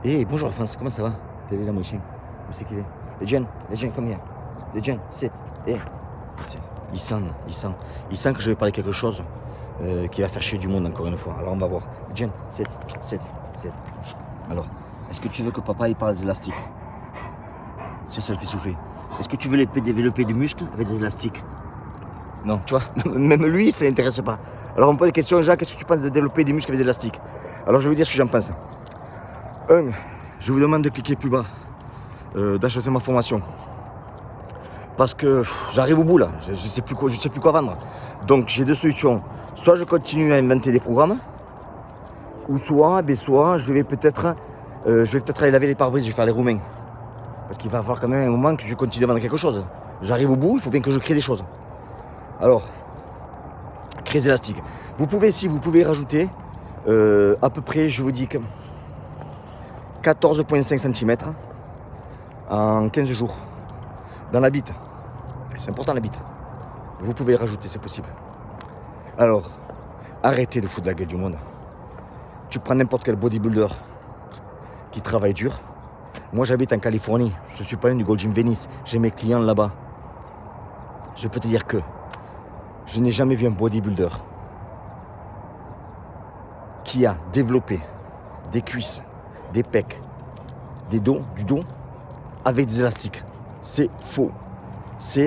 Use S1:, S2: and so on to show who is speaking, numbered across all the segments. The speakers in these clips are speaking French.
S1: Hey, bonjour France, comment ça va? T'es là, mon chien. Où c'est qu'il est? Legend, come here. Legend, sit. Hey. Il sent que je vais parler quelque chose qui va faire chier du monde encore une fois. Alors on va voir. Legend, sit. Alors, est-ce que tu veux que papa il parle des élastiques? Ça le fait souffler. Est-ce que tu veux développer du muscle avec des élastiques? Non, tu vois, même lui, ça l'intéresse pas. Alors on me pose des questions, Jacques, qu'est-ce que tu penses de développer des muscles avec des élastiques? Alors je vais vous dire ce que j'en pense. 1. Je vous demande de cliquer plus bas, d'acheter ma formation. Parce que j'arrive au bout là, je sais plus quoi vendre. Donc j'ai deux solutions. Soit je continue à inventer des programmes, ou soit je vais peut-être aller laver les pare-brises, je vais faire les roumains. Parce qu'il va falloir quand même un moment que je continue à vendre quelque chose. J'arrive au bout, il faut bien que je crée des choses. Alors, créer des élastiques. Vous pouvez rajouter à peu près, je vous dis que 14,5 cm en 15 jours dans la bite. C'est important la bite. Vous pouvez le rajouter, c'est possible. Alors, arrêtez de foutre la gueule du monde. Tu prends n'importe quel bodybuilder qui travaille dur. Moi j'habite en Californie, je suis pas loin du Gold Gym Venice, j'ai mes clients là-bas. Je peux te dire que je n'ai jamais vu un bodybuilder qui a développé des cuisses, des pecs, du dos avec des élastiques. C'est faux.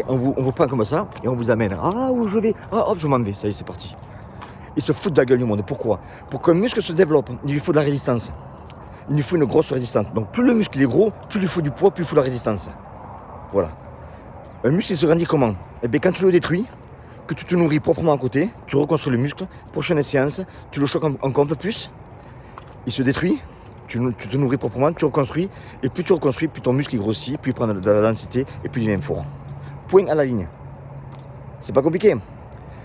S1: On vous prend comme ça et on vous amène. Ah, où je vais? Ah, hop, je m'en vais. Ça y est, c'est parti. Ils se foutent de la gueule du monde. Pourquoi? Pour qu'un muscle se développe, il lui faut de la résistance. Il lui faut une grosse résistance. Donc plus le muscle est gros, plus il lui faut du poids, plus il faut de la résistance. Voilà. Un muscle, il se grandit comment? Eh bien, quand tu le détruis, que tu te nourris proprement à côté, tu reconstruis le muscle. Prochaine séance, tu le choques encore un peu plus. Il se détruit. Tu te nourris proprement, tu reconstruis. Et plus tu reconstruis, plus ton muscle il grossit, plus il prend de la densité et plus il devient fort. Point à la ligne. C'est pas compliqué.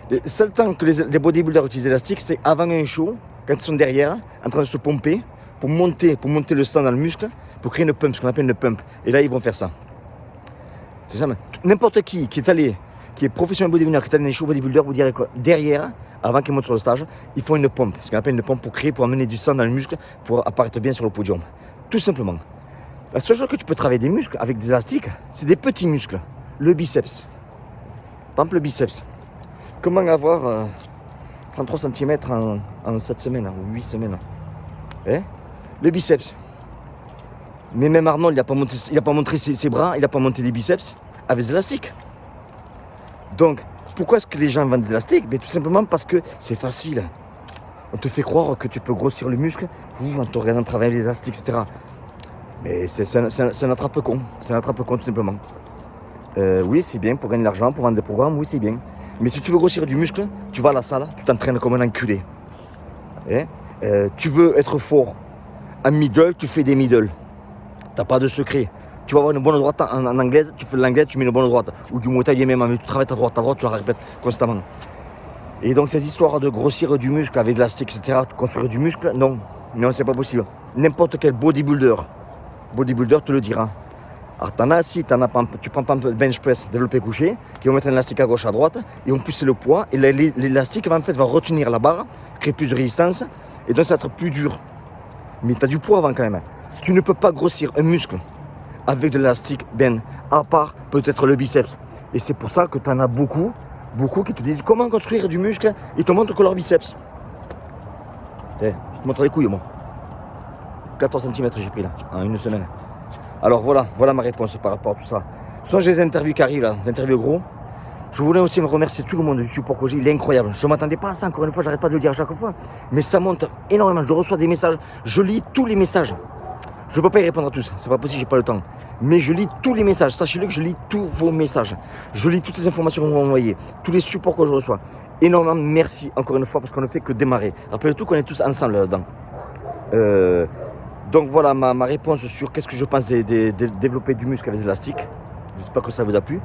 S1: Le seul temps que les bodybuilders utilisent l'élastique, c'était avant un show, quand ils sont derrière, en train de se pomper, pour monter le sang dans le muscle, pour créer une pump, ce qu'on appelle une pump. Et là, ils vont faire ça. C'est ça. N'importe qui est allé, qui est professionnel bodybuilder, qui est allé dans les shows bodybuilder, vous direz quoi? Derrière, avant qu'ils montent sur le stage, ils font une pompe, ce qu'on appelle une pompe pour amener du sang dans le muscle, pour apparaître bien sur le podium. Tout simplement. La seule chose que tu peux travailler des muscles avec des élastiques, c'est des petits muscles. Le biceps. Par exemple, le biceps. Comment avoir 33 cm en 7 semaines ou 8 semaines? Le biceps. Mais même Arnold, il n'a pas montré ses bras, il n'a pas monté des biceps avec des élastiques. Donc, pourquoi est-ce que les gens vendent des élastiques? Tout simplement parce que c'est facile. On te fait croire que tu peux grossir le muscle en te regardant travailler les élastiques, etc. Mais c'est un attrape-con. C'est un attrape-con tout simplement. Oui, c'est bien pour gagner de l'argent, pour vendre des programmes, oui, c'est bien. Mais si tu veux grossir du muscle, tu vas à la salle, tu t'entraînes comme un enculé. Tu veux être fort en middle, tu fais des middle. T'as pas de secret. Tu vas avoir une bonne droite en anglaise, tu fais de l'anglais, tu mets une bonne droite. Ou du Muay Thai même, tu travailles ta droite, tu la répètes constamment. Et donc ces histoires de grossir du muscle avec de l'élastique, etc., de construire du muscle, non, c'est pas possible. N'importe quel bodybuilder te le dira. Alors tu prends pas un peu de bench press développé couché, qui vont mettre un élastique à gauche, à droite, et on pousse le poids, et l'élastique va retenir la barre, créer plus de résistance, et donc ça va être plus dur. Mais tu as du poids avant quand même. Tu ne peux pas grossir un muscle avec de l'élastique, à part peut-être le biceps. Et c'est pour ça que tu en as beaucoup qui te disent comment construire du muscle, ils te montrent que leur biceps. Je te montre les couilles, moi. 14 cm j'ai pris là, en une semaine. Alors voilà ma réponse par rapport à tout ça. Ce sont les interviews qui arrivent là, les interviews gros. Je voulais aussi me remercier tout le monde du support que j'ai, il est incroyable. Je ne m'attendais pas à ça, encore une fois, j'arrête pas de le dire à chaque fois. Mais ça monte énormément, je reçois des messages, je lis tous les messages. Je ne peux pas y répondre à tous, c'est pas possible, j'ai pas le temps. Mais je lis tous les messages, sachez-le que je lis tous vos messages. Je lis toutes les informations que vous m'envoyez, tous les supports que je reçois. Énormément merci encore une fois parce qu'on ne fait que démarrer. Rappelez-vous qu'on est tous ensemble là-dedans. Donc voilà ma réponse sur qu'est-ce que je pense de développer du muscle avec des élastiques. J'espère que ça vous a plu.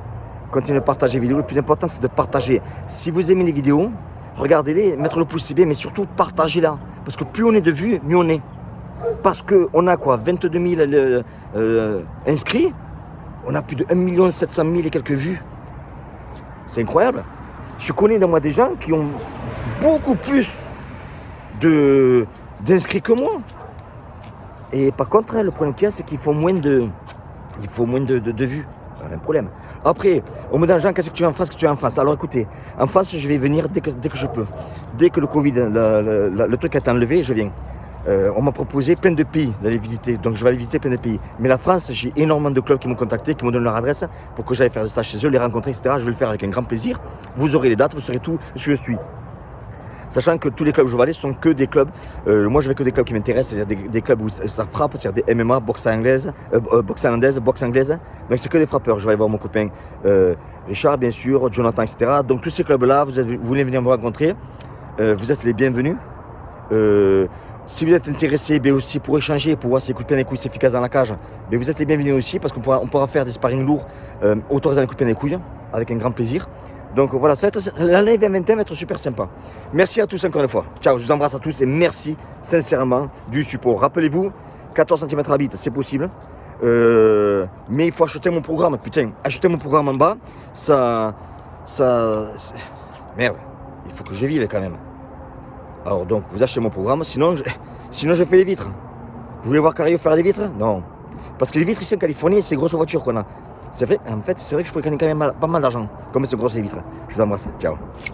S1: Continuez de partager les vidéos. Le plus important, c'est de partager. Si vous aimez les vidéos, regardez-les, mettre le pouce c'est bien, mais surtout partagez-la. Parce que plus on est de vues, mieux on est. Parce qu'on a quoi, 22 000 inscrits, on a plus de 1 700 000 et quelques vues. C'est incroyable. Je connais dans moi des gens qui ont beaucoup plus d'inscrits que moi. Et par contre, le problème qu'il y a, c'est qu'il faut moins de vues. Voilà, un problème. Après, on me dit, Jean, qu'est-ce que tu as en France, Alors écoutez, en France, je vais venir dès que je peux. Dès que le Covid, le truc a été enlevé, je viens. On m'a proposé plein de pays d'aller visiter, donc je vais aller visiter plein de pays. Mais la France, j'ai énormément de clubs qui m'ont contacté, qui m'ont donné leur adresse pour que j'aille faire des stages chez eux, les rencontrer, etc. Je vais le faire avec un grand plaisir. Vous aurez les dates, vous saurez tout, je suis. Sachant que tous les clubs où je vais aller sont que des clubs, moi je vais que des clubs qui m'intéressent, c'est-à-dire des clubs où ça frappe, c'est-à-dire des MMA, boxe anglaise, boxe hollandaise, boxe anglaise. Donc c'est que des frappeurs. Je vais aller voir mon copain Richard, bien sûr, Jonathan, etc. Donc tous ces clubs-là, vous voulez venir me rencontrer, vous êtes les bienvenus. Si vous êtes intéressé aussi pour échanger, pour voir si les coups de pied et les couilles s'efficaces dans la cage, vous êtes les bienvenus aussi parce qu'on pourra faire des sparring lourds autorisant les coups de pied et les couilles avec un grand plaisir. Donc voilà, l'année 2021 va être super sympa. Merci à tous encore une fois. Ciao, je vous embrasse à tous et merci sincèrement du support. Rappelez-vous, 14 cm à bite, c'est possible. Mais il faut acheter mon programme, putain. Acheter mon programme en bas, merde, il faut que je vive quand même. Alors donc, vous achetez mon programme, sinon je fais les vitres. Vous voulez voir Cario faire les vitres? Non. Parce que les vitres ici en Californie, c'est grosses voitures qu'on a. C'est vrai, en fait, c'est vrai que je pourrais gagner quand même pas mal d'argent. Comme c'est grosse les vitres. Je vous embrasse. Ciao.